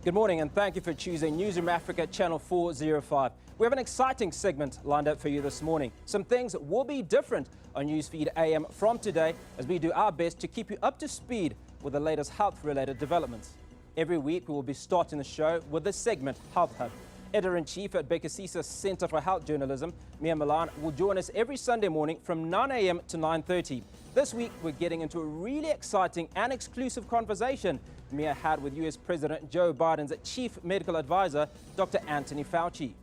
Good morning and thank you for choosing Newzroom Afrika channel 405. We have an exciting segment lined up for you this morning. Some things will be different on Newsfeed AM from today as we do our best to keep you up to speed with the latest health-related developments. Every week we will be starting the show with this segment, Health Hub. Editor-in-Chief at Bhekisisa Centre for Health Journalism, Malan, will join us every Sunday morning from 9 a.m. to 9:30. This week, we're getting into a really exciting and exclusive conversation Mia had with US President Joe Biden's Chief Medical Advisor, Dr. Anthony Fauci.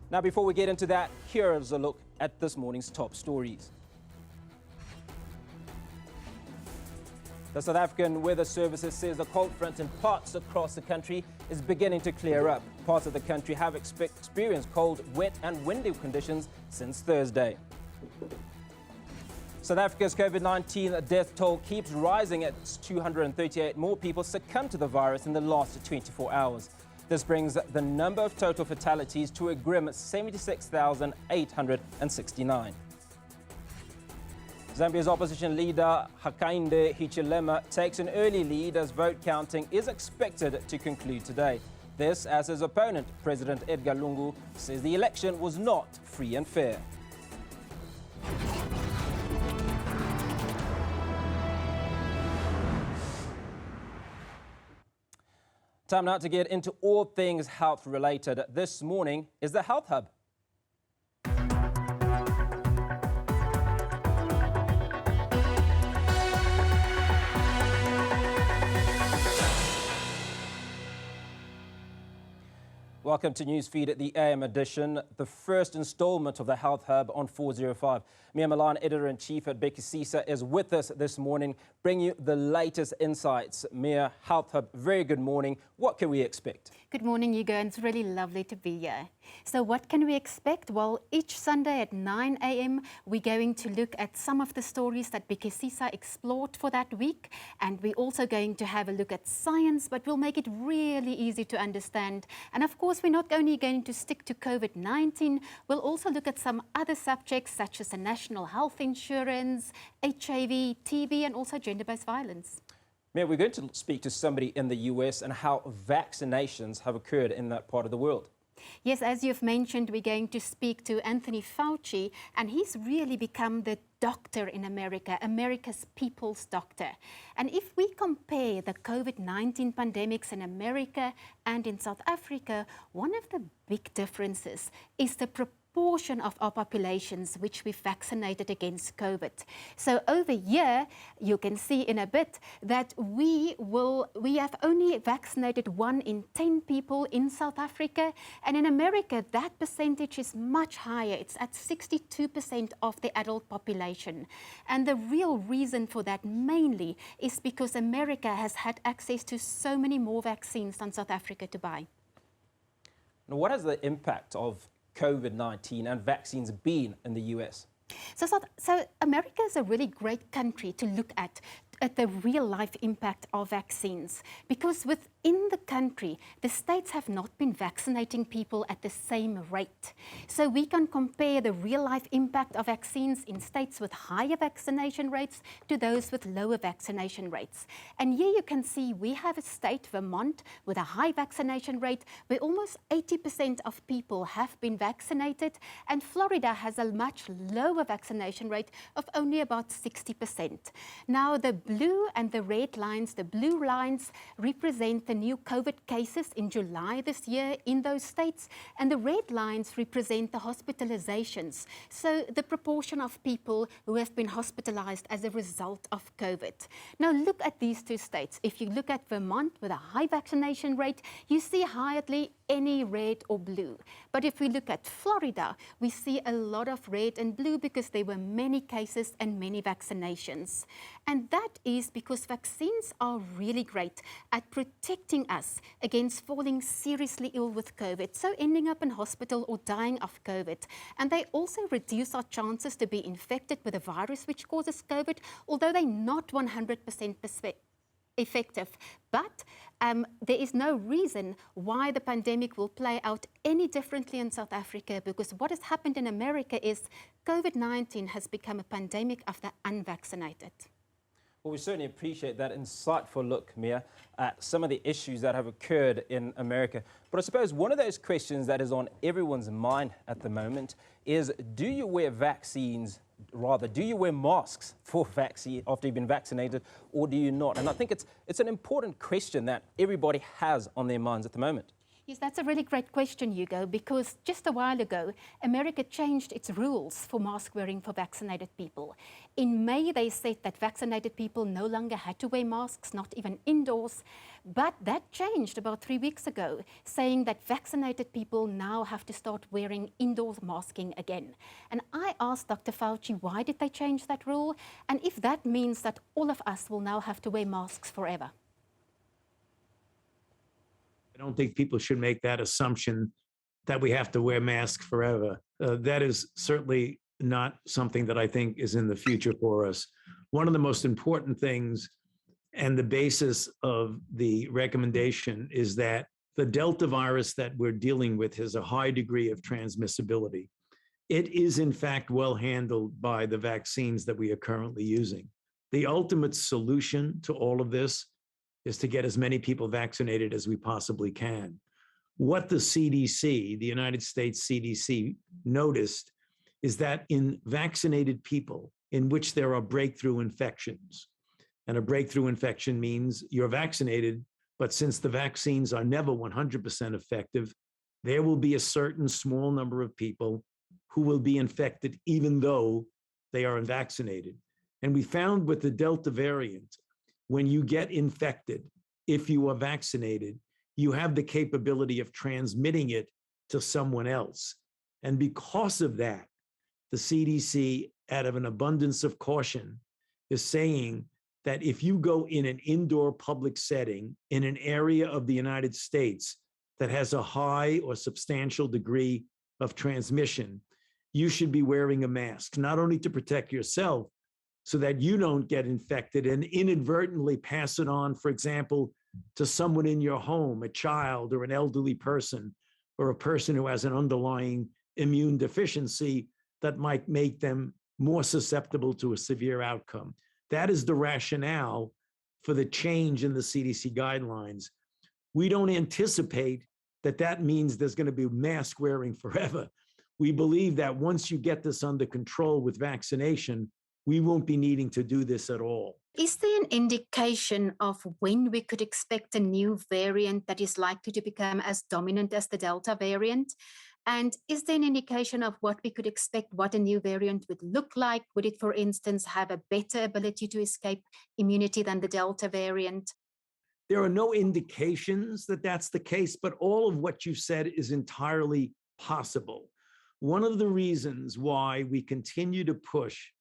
Now, before we get into that, here is a look at this morning's top stories. The South African Weather Services says the cold front in parts across the country is beginning to clear up. Parts of the country have experienced cold, wet and windy conditions since Thursday. South Africa's COVID-19 death toll keeps rising as 238 more people succumbed to the virus in the last 24 hours. This brings the number of total fatalities to a grim 76,869. Zambia's opposition leader Hakainde Hichilema takes an early lead as vote counting is expected to conclude today. This as his opponent, President Edgar Lungu, says the election was not free and fair. Time now to get into all things health related. This morning is the Health Hub. Welcome to Newsfeed at the AM edition, the first installment of the Health Hub on 405. Mia Malan, Editor-in-Chief at Bhekisisa, is with us this morning, bringing you the latest insights. Mia, Health Hub, very good morning. What can we expect? Good morning, Hugo, and it's really lovely to be here. So what can we expect? Well, each Sunday at 9 a.m. we're going to look at some of the stories that Bhekisisa explored for that week, and we're also going to have a look at science, but we'll make it really easy to understand. And of course, we're not only going to stick to COVID-19, we'll also look at some other subjects such as the national health insurance, HIV, TB, and also gender-based violence. Mia, we're going to speak to somebody in the US and how vaccinations have occurred in that part of the world. Yes, as you've mentioned, we're going to speak to Anthony Fauci, and he's really become the doctor in America, America's people's doctor. And if we compare the COVID-19 pandemics in America and in South Africa, one of the big differences is the proportion of our populations which we vaccinated against COVID. So over here, you can see in a bit that we have only vaccinated 1 in 10 people in South Africa, and in America that percentage is much higher. It's at 62% of the adult population. And the real reason for that mainly is because America has had access to so many more vaccines than South Africa to buy. Now, what has the impact of COVID-19 and vaccines been in the US? So America is a really great country to look at the real-life impact of vaccines, because within the country, the states have not been vaccinating people at the same rate. So we can compare the real-life impact of vaccines in states with higher vaccination rates to those with lower vaccination rates. And here you can see we have a state, Vermont, with a high vaccination rate where almost 80% of people have been vaccinated, and Florida has a much lower vaccination rate of only about 60%. Now, the blue and the red lines, the blue lines represent the new COVID cases in July this year in those states, and the red lines represent the hospitalizations, so the proportion of people who have been hospitalized as a result of COVID. Now look at these two states. If you look at Vermont with a high vaccination rate, you see hardly any red or blue. But if we look at Florida, we see a lot of red and blue because there were many cases and many vaccinations. And that is because vaccines are really great at protecting us against falling seriously ill with COVID, so ending up in hospital or dying of COVID. And they also reduce our chances to be infected with a virus which causes COVID, although they're not 100% effective. But there is no reason why the pandemic will play out any differently in South Africa, because what has happened in America is COVID-19 has become a pandemic of the unvaccinated. Well, we certainly appreciate that insightful look, Mia, at some of the issues that have occurred in America. But I suppose one of those questions that is on everyone's mind at the moment is, do you wear masks for vaccine after you've been vaccinated, or do you not? And I think it's an important question that everybody has on their minds at the moment. Yes, that's a really great question, Hugo, because just a while ago, America changed its rules for mask wearing for vaccinated people. In May, they said that vaccinated people no longer had to wear masks, not even indoors. But that changed about 3 weeks ago, saying that vaccinated people now have to start wearing indoor masking again. And I asked Dr. Fauci, why did they change that rule? And if that means that all of us will now have to wear masks forever. I don't think people should make that assumption that we have to wear masks forever. That is certainly not something that I think is in the future for us. One of the most important things and the basis of the recommendation is that the Delta virus that we're dealing with has a high degree of transmissibility. It is, in fact, well handled by the vaccines that we are currently using. The ultimate solution to all of this is to get as many people vaccinated as we possibly can. What the CDC, the United States CDC, noticed is that in vaccinated people in which there are breakthrough infections, and a breakthrough infection means you're vaccinated, but since the vaccines are never 100% effective, there will be a certain small number of people who will be infected even though they are unvaccinated. And we found with the Delta variant, when you get infected, if you are vaccinated, you have the capability of transmitting it to someone else. And because of that, the CDC, out of an abundance of caution, is saying that if you go in an indoor public setting in an area of the United States that has a high or substantial degree of transmission, you should be wearing a mask, not only to protect yourself, so that you don't get infected and inadvertently pass it on, for example, to someone in your home, a child or an elderly person, or a person who has an underlying immune deficiency that might make them more susceptible to a severe outcome. That is the rationale for the change in the CDC guidelines. We don't anticipate that that means there's going to be mask wearing forever. We believe that once you get this under control with vaccination, we won't be needing to do this at all. Is there an indication of when we could expect a new variant that is likely to become as dominant as the Delta variant? And is there an indication of what we could expect, what a new variant would look like? Would it, for instance, have a better ability to escape immunity than the Delta variant? There are no indications that that's the case, but all of what you said is entirely possible. One of the reasons why we continue to push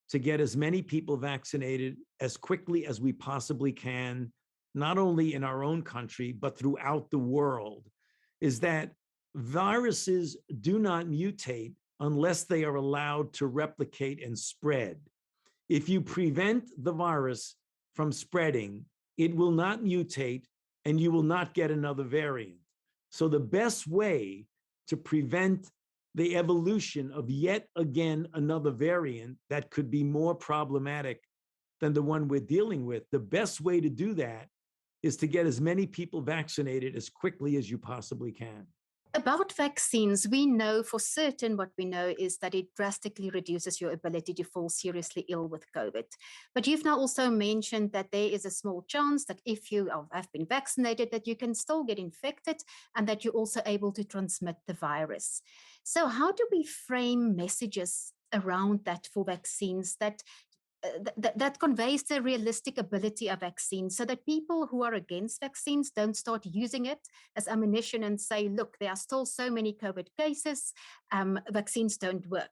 to get as many people vaccinated as quickly as we possibly can, not only in our own country, but throughout the world, is that viruses do not mutate unless they are allowed to replicate and spread. If you prevent the virus from spreading, it will not mutate and you will not get another variant. So the best way to prevent the evolution of yet again another variant that could be more problematic than the one we're dealing with, the best way to do that is to get as many people vaccinated as quickly as you possibly can. About vaccines, we know for certain what we know is that it drastically reduces your ability to fall seriously ill with COVID. But you've now also mentioned that there is a small chance that if you have been vaccinated, that you can still get infected and that you're also able to transmit the virus. So how do we frame messages around that for vaccines that conveys the realistic ability of vaccines so that people who are against vaccines don't start using it as ammunition and say, look, there are still so many COVID cases, vaccines don't work?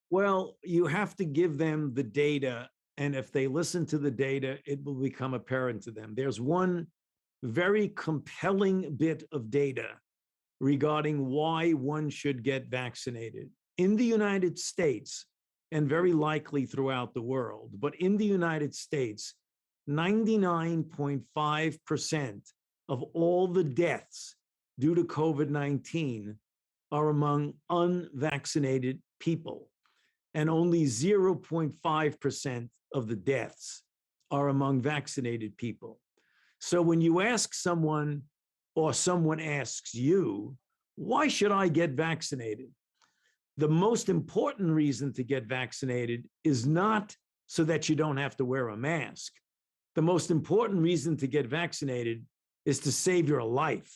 Well, you have to give them the data. And if they listen to the data, it will become apparent to them. There's one very compelling bit of data regarding why one should get vaccinated. In the United States, and very likely throughout the world, but in the United States, 99.5% of all the deaths due to COVID-19 are among unvaccinated people, and only 0.5% of the deaths are among vaccinated people. So when you ask someone or someone asks you, why should I get vaccinated? The most important reason to get vaccinated is not so that you don't have to wear a mask. The most important reason to get vaccinated is to save your life,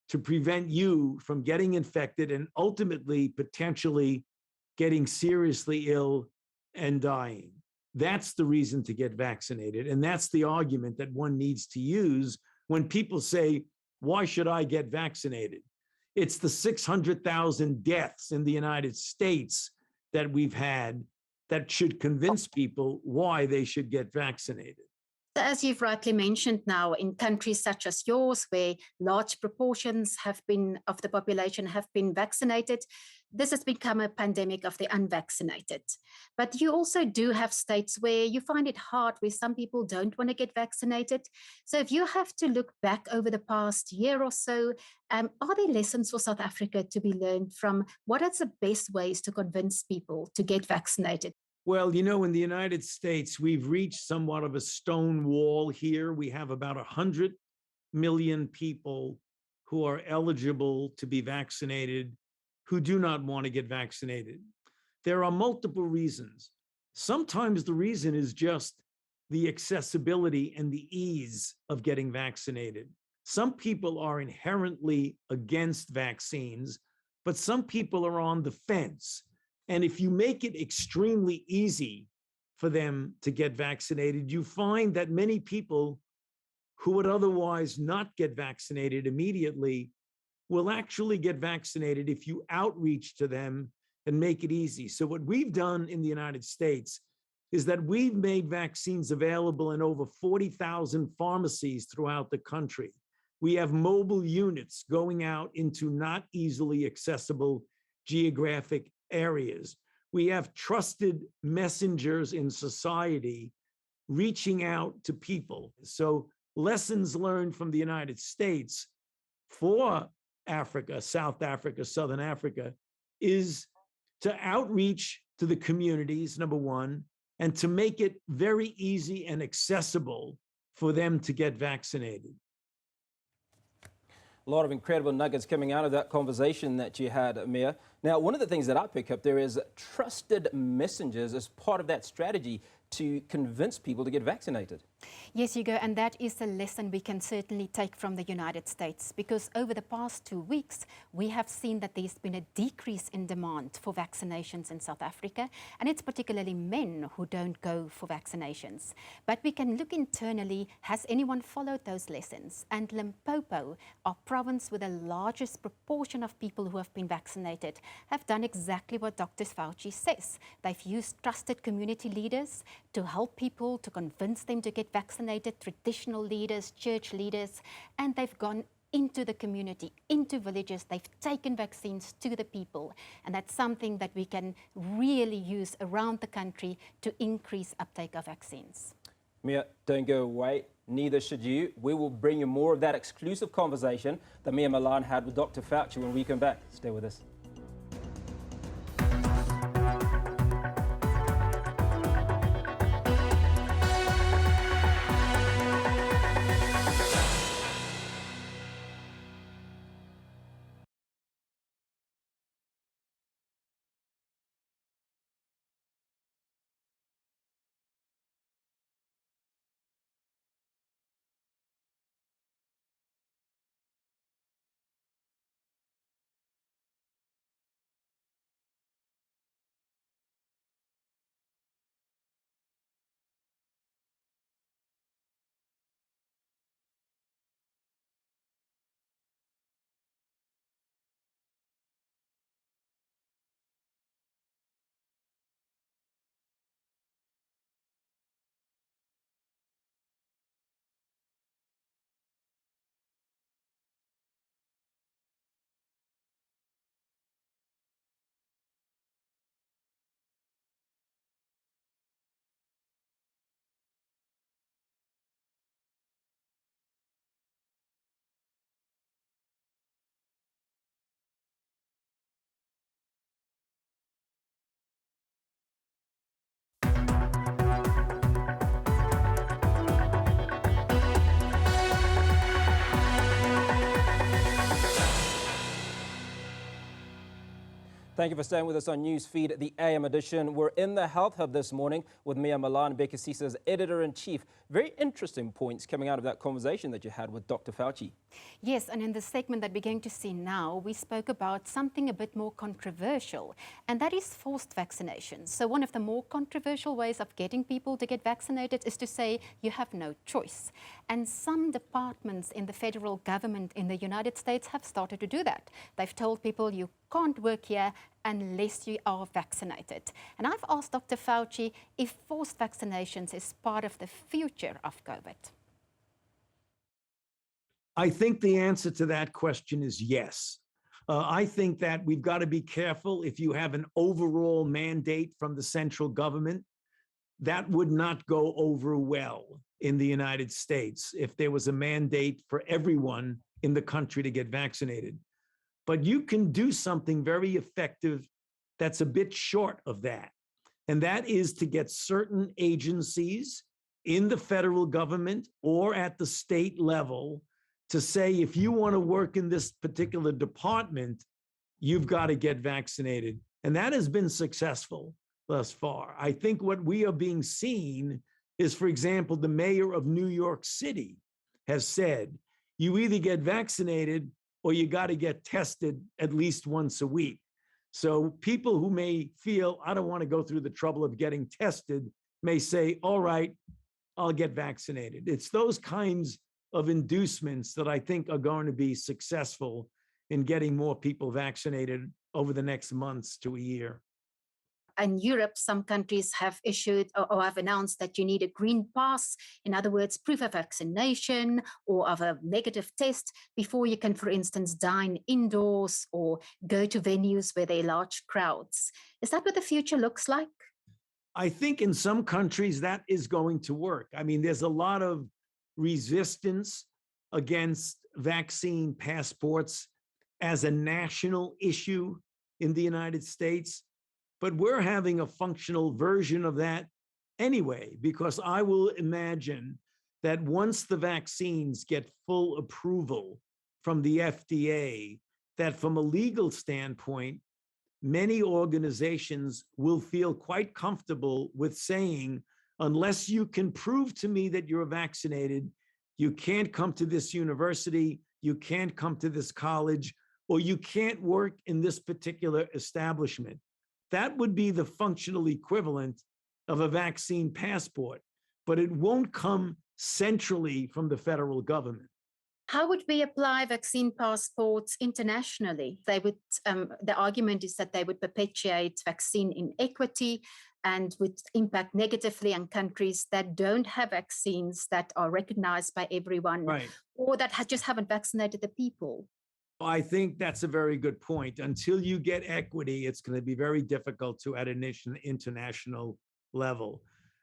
to prevent you from getting infected and ultimately potentially getting seriously ill and dying. That's the reason to get vaccinated. And that's the argument that one needs to use when people say, why should I get vaccinated? It's the 600,000 deaths in the United States that we've had that should convince people why they should get vaccinated. As you've rightly mentioned now, in countries such as yours, where large proportions of the population have been vaccinated, this has become a pandemic of the unvaccinated. But you also do have states where you find it hard, where some people don't want to get vaccinated. So if you have to look back over the past year or so, are there lessons for South Africa to be learned from? What are the best ways to convince people to get vaccinated? Well, you know, in the United States, we've reached somewhat of a stone wall here. We have about 100 million people who are eligible to be vaccinated who do not want to get vaccinated. There are multiple reasons. Sometimes the reason is just the accessibility and the ease of getting vaccinated. Some people are inherently against vaccines, but some people are on the fence. And if you make it extremely easy for them to get vaccinated, you find that many people who would otherwise not get vaccinated immediately will actually get vaccinated if you outreach to them and make it easy. So what we've done in the United States is that we've made vaccines available in over 40,000 pharmacies throughout the country. We have mobile units going out into not easily accessible geographic areas. We have trusted messengers in society reaching out to people. So lessons learned from the United States for Africa, South Africa, Southern Africa, is to outreach to the communities, number one, and to make it very easy and accessible for them to get vaccinated. A lot of incredible nuggets coming out of that conversation that you had, Amir. Now, one of the things that I pick up there is trusted messengers as part of that strategy to convince people to get vaccinated. Yes, Hugo, and that is a lesson we can certainly take from the United States, because over the past 2 weeks, we have seen that there's been a decrease in demand for vaccinations in South Africa, and it's particularly men who don't go for vaccinations. But we can look internally, has anyone followed those lessons? And Limpopo, our province with the largest proportion of people who have been vaccinated, have done exactly what Dr. Fauci says. They've used trusted community leaders to help people, to convince them to get vaccinated, traditional leaders, church leaders, and they've gone into the community, into villages. They've taken vaccines to the people, and that's something that we can really use around the country to increase uptake of vaccines. Mia, don't go away. Neither should you. We will bring you more of that exclusive conversation that me and Malan had with Dr. Fauci when we come back. Stay with us. Thank you for staying with us on Newsfeed, the AM edition. We're in the Health Hub this morning with Mia Malan, Bhekisisa's editor-in-chief. Very interesting points coming out of that conversation that you had with Dr. Fauci. Yes, and in the segment that we're going to see now, we spoke about something a bit more controversial, and that is forced vaccinations. So one of the more controversial ways of getting people to get vaccinated is to say you have no choice. And some departments in the federal government in the United States have started to do that. They've told people you can't work here unless you are vaccinated. And I've asked Dr. Fauci if forced vaccinations is part of the future of COVID. I think the answer to that question is yes. I think that we've got to be careful. If you have an overall mandate from the central government, that would not go over well in the United States if there was a mandate for everyone in the country to get vaccinated. But you can do something very effective that's a bit short of that. And that is to get certain agencies in the federal government or at the state level to say, if you want to work in this particular department, you've got to get vaccinated. And that has been successful thus far. I think what we are being seen is, for example, the mayor of New York City has said, you either get vaccinated or you got to get tested at least once a week. So people who may feel, I don't want to go through the trouble of getting tested, may say, all right, I'll get vaccinated. It's those kinds of inducements that I think are going to be successful in getting more people vaccinated over the next months to a year. In Europe, some countries have issued or have announced that you need a green pass, in other words, proof of vaccination or of a negative test before you can, for instance, dine indoors or go to venues where there are large crowds. Is that what the future looks like? I think in some countries that is going to work. I mean, there's a lot of resistance against vaccine passports as a national issue in the United States. But we're having a functional version of that anyway, because I will imagine that once the vaccines get full approval from the FDA, that from a legal standpoint, many organizations will feel quite comfortable with saying, unless you can prove to me that you're vaccinated, you can't come to this university, you can't come to this college, or you can't work in this particular establishment. That would be the functional equivalent of a vaccine passport, but it won't come centrally from the federal government. How would we apply vaccine passports internationally? They would. The argument is that they would perpetuate vaccine inequity and would impact negatively on countries that don't have vaccines that are recognized by everyone, Right. or that just haven't vaccinated the people. I think that's a very good point. Until you get equity, it's going to be very difficult to at an international level.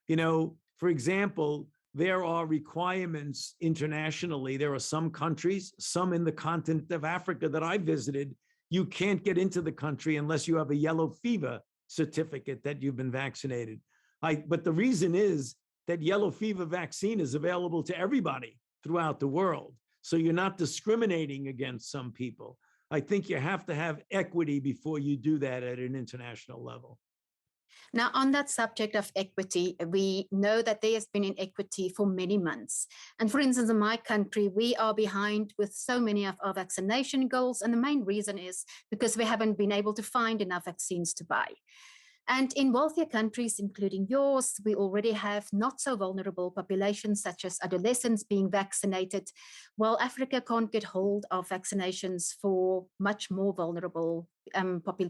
You know, for example, there are requirements internationally. There are some countries, some in the continent of Africa that I visited, you can't get into the country unless you have a yellow fever certificate that you've been vaccinated. But the reason is that yellow fever vaccine is available to everybody throughout the world. So you're not discriminating against some people. I think you have to have equity before you do that at an international level. Now, on that subject of equity, we know that there has been inequity for many months. And for instance, in my country, we are behind with so many of our vaccination goals. And the main reason is because we haven't been able to find enough vaccines to buy. And in wealthier countries, including yours, we already have not so vulnerable populations, such as adolescents being vaccinated, while Africa can't get hold of vaccinations for much more vulnerable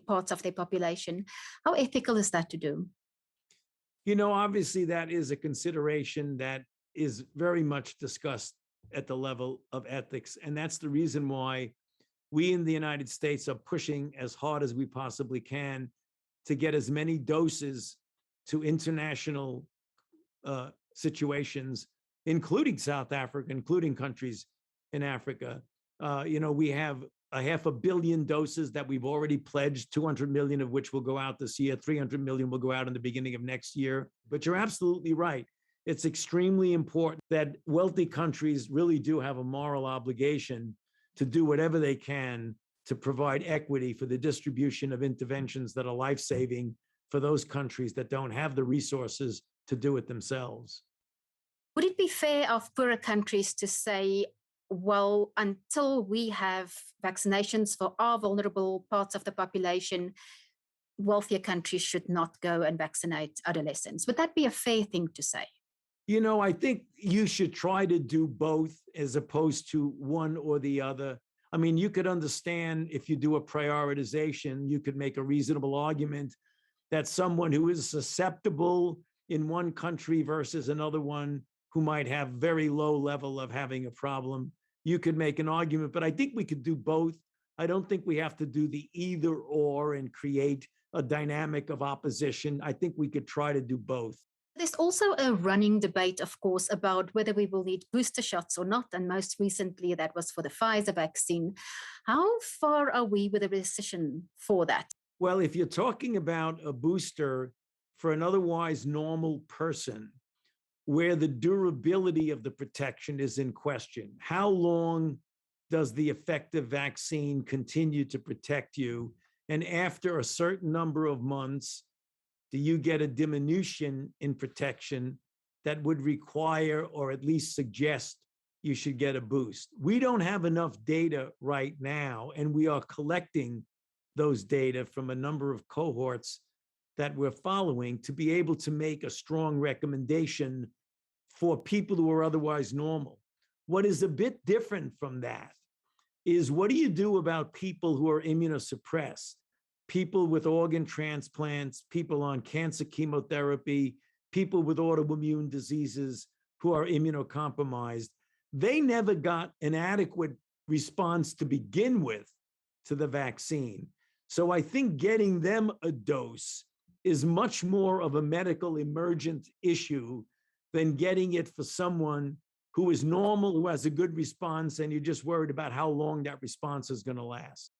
parts of their population. How ethical is that to do? You know, obviously, that is a consideration that is very much discussed at the level of ethics. And that's the reason why we in the United States are pushing as hard as we possibly can to get as many doses to international situations, including South Africa, including countries in Africa. We have 500 million doses that we've already pledged, 200 million of which will go out this year, 300 million will go out in the beginning of next year. But you're absolutely right. It's extremely important that wealthy countries really do have a moral obligation to do whatever they can to provide equity for the distribution of interventions that are life-saving for those countries that don't have the resources to do it themselves. Would it be fair of poorer countries to say, well, until we have vaccinations for our vulnerable parts of the population, wealthier countries should not go and vaccinate adolescents? Would that be a fair thing to say? You know, I think you should try to do both as opposed to one or the other. I mean, you could understand if you do a prioritization, you could make a reasonable argument that someone who is susceptible in one country versus another one who might have very low level of having a problem, you could make an argument, but I think we could do both. I don't think we have to do the either or and create a dynamic of opposition. I think we could try to do both. There's also a running debate, of course, about whether we will need booster shots or not. And most recently, that was for the Pfizer vaccine. How far are we with a decision for that? Well, if you're talking about a booster for an otherwise normal person, where the durability of the protection is in question, how long does the effective vaccine continue to protect you? And after a certain number of months, do you get a diminution in protection that would require or at least suggest you should get a boost? We don't have enough data right now, and we are collecting those data from a number of cohorts that we're following to be able to make a strong recommendation for people who are otherwise normal. What is a bit different from that is, what do you do about people who are immunosuppressed? People with organ transplants, people on cancer chemotherapy, people with autoimmune diseases who are immunocompromised. They never got an adequate response to begin with to the vaccine. So I think getting them a dose is much more of a medical emergent issue than getting it for someone who is normal, who has a good response, and you're just worried about how long that response is going to last.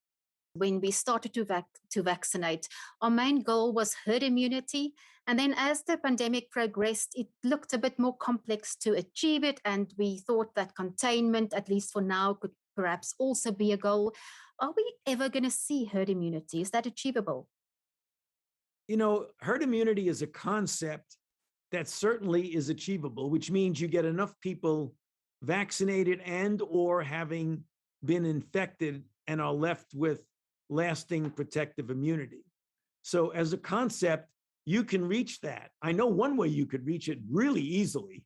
When we started to vaccinate, our main goal was herd immunity. And then as the pandemic progressed, it looked a bit more complex to achieve it. And we thought that containment, at least for now, could perhaps also be a goal. Are we ever going to see herd immunity? Is that achievable? You know, herd immunity is a concept that certainly is achievable, which means you get enough people vaccinated and or having been infected and are left with lasting protective immunity. So as a concept, you can reach that. I know one way you could reach it really easily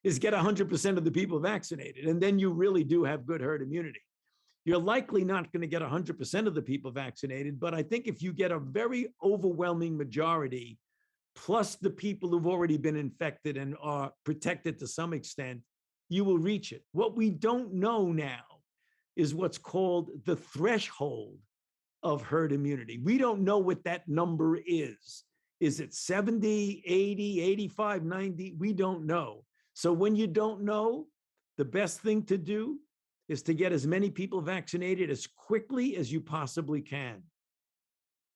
is get 100% of the people vaccinated, and then you really do have good herd immunity. You're likely not going to get 100% of the people vaccinated, but I think if you get a very overwhelming majority, plus the people who've already been infected and are protected to some extent, you will reach it. What we don't know now is what's called the threshold of herd immunity. We don't know what that number is. Is it 70, 80, 85, 90? We don't know. So when you don't know, the best thing to do is to get as many people vaccinated as quickly as you possibly can.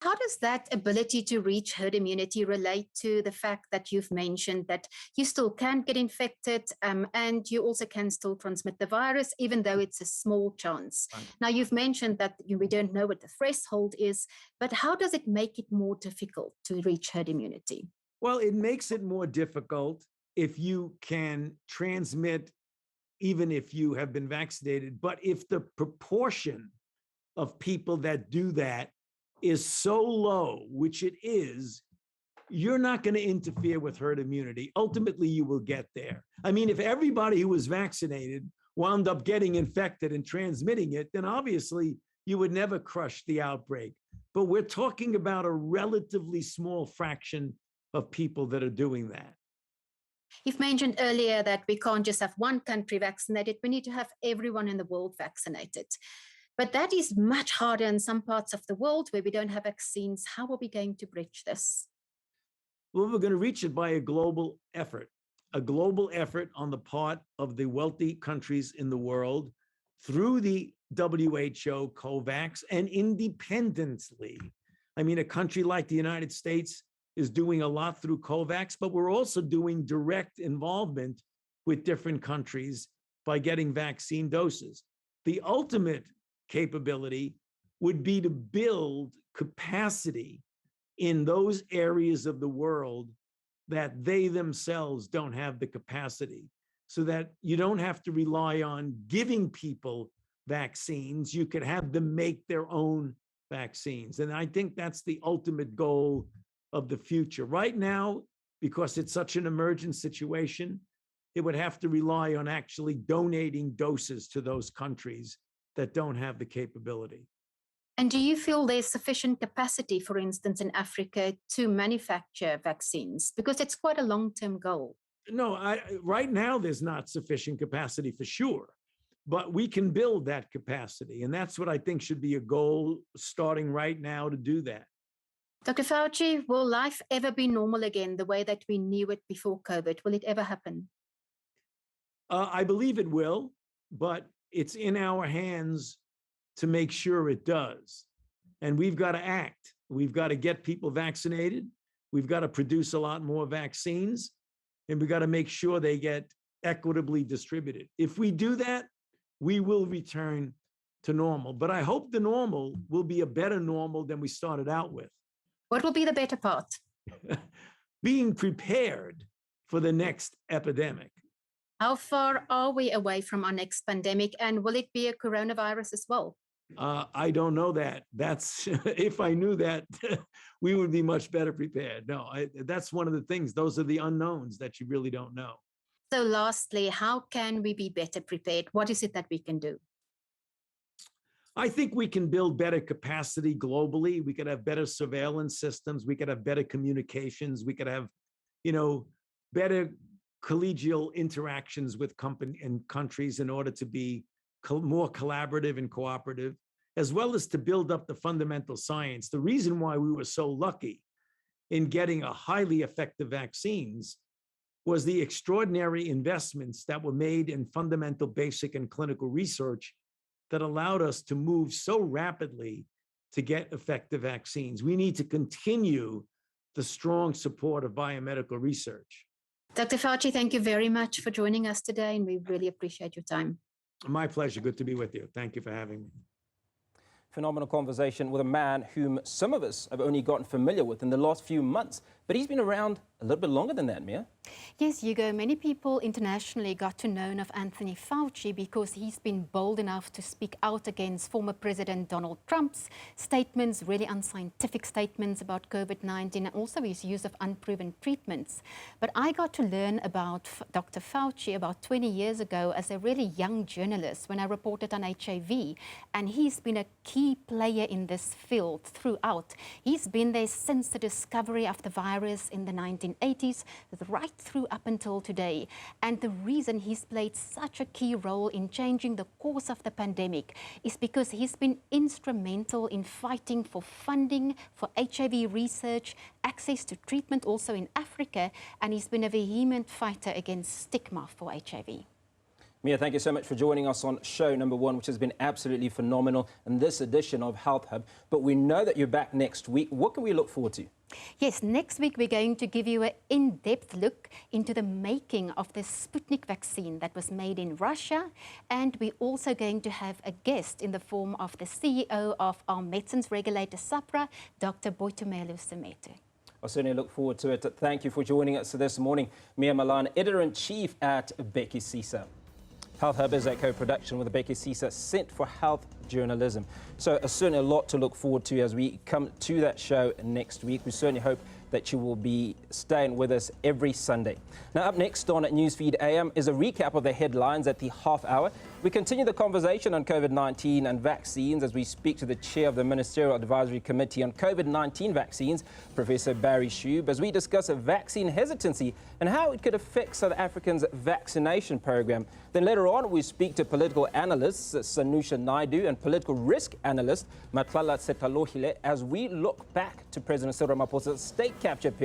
How does that ability to reach herd immunity relate to the fact that you've mentioned that you still can get infected and you also can still transmit the virus, even though it's a small chance? Right. Now, you've mentioned that we don't know what the threshold is, but how does it make it more difficult to reach herd immunity? Well, it makes it more difficult if you can transmit, even if you have been vaccinated. But if the proportion of people that do that is so low, which it is, you're not going to interfere with herd immunity. Ultimately, you will get there. I mean, if everybody who was vaccinated wound up getting infected and transmitting it, then obviously you would never crush the outbreak. But we're talking about a relatively small fraction of people that are doing that. You've mentioned earlier that we can't just have one country vaccinated. We need to have everyone in the world vaccinated. But that is much harder in some parts of the world where we don't have vaccines. How are we going to bridge this? Well, we're going to reach it by a global effort on the part of the wealthy countries in the world through the WHO, COVAX, and independently. I mean, a country like the United States is doing a lot through COVAX, but we're also doing direct involvement with different countries by getting vaccine doses. The ultimate capability would be to build capacity in those areas of the world that they themselves don't have the capacity, so that you don't have to rely on giving people vaccines. You could have them make their own vaccines. And I think that's the ultimate goal of the future. Right now, because it's such an emergent situation, it would have to rely on actually donating doses to those countries that don't have the capability. And do you feel there's sufficient capacity, for instance, in Africa to manufacture vaccines? Because it's quite a long-term goal. No, right now there's not sufficient capacity for sure, but we can build that capacity. And that's what I think should be a goal starting right now to do that. Dr. Fauci, will life ever be normal again, the way that we knew it before COVID? Will it ever happen? I believe it will, but it's in our hands to make sure it does. And we've got to act. We've got to get people vaccinated. We've got to produce a lot more vaccines, and we've got to make sure they get equitably distributed. If we do that, we will return to normal. But I hope the normal will be a better normal than we started out with. What will be the better part? Being prepared for the next epidemic. How far are we away from our next pandemic, and will it be a coronavirus as well? I don't know that. That's if I knew that, we would be much better prepared. No, that's one of the things. Those are the unknowns that you really don't know. So lastly, how can we be better prepared? What is it that we can do? I think we can build better capacity globally. We could have better surveillance systems. We could have better communications. We could have, better collegial interactions with companies and countries in order to be more collaborative and cooperative, as well as to build up the fundamental science. The reason why we were so lucky in getting a highly effective vaccines was the extraordinary investments that were made in fundamental, basic, and clinical research that allowed us to move so rapidly to get effective vaccines. We need to continue the strong support of biomedical research. Dr. Fauci, thank you very much for joining us today, and we really appreciate your time. My pleasure. Good to be with you. Thank you for having me. Phenomenal conversation with a man whom some of us have only gotten familiar with in the last few months, but he's been around a little bit longer than that, Mia. Yes, Hugo, many people internationally got to know of Anthony Fauci because he's been bold enough to speak out against former President Donald Trump's statements, really unscientific statements about COVID-19, and also his use of unproven treatments. But I got to learn about Dr. Fauci about 20 years ago as a really young journalist when I reported on HIV, and he's been a key player in this field throughout. He's been there since the discovery of the virus in the 1980s, right through up until today. And the reason he's played such a key role in changing the course of the pandemic is because he's been instrumental in fighting for funding for HIV research, access to treatment also in Africa, and he's been a vehement fighter against stigma for HIV. Mia, thank you so much for joining us on show number 1, which has been absolutely phenomenal in this edition of Health Hub. But we know that you're back next week. What can we look forward to? Yes, next week we're going to give you an in-depth look into the making of the Sputnik vaccine that was made in Russia. And we're also going to have a guest in the form of the CEO of our medicines regulator, SAHPRA, Dr. Boitumelo Semetu. I certainly look forward to it. Thank you for joining us this morning. Mia Malan, Editor-in-Chief at Bhekisisa. Health Hub is a co-production with the Bhekisisa Centre for Health Journalism. So certainly a lot to look forward to as we come to that show next week. We certainly hope that you will be staying with us every Sunday. Now, up next on Newsfeed AM is a recap of the headlines at the half hour. We continue the conversation on COVID-19 and vaccines as we speak to the chair of the Ministerial Advisory Committee on COVID-19 vaccines, Professor Barry Shube, as we discuss a vaccine hesitancy and how it could affect South Africans' vaccination program. Then later on, we speak to political analysts Sanusha Naidu and political risk analyst Matlala Setalohile as we look back to President Cyril Ramaphosa's state capture period.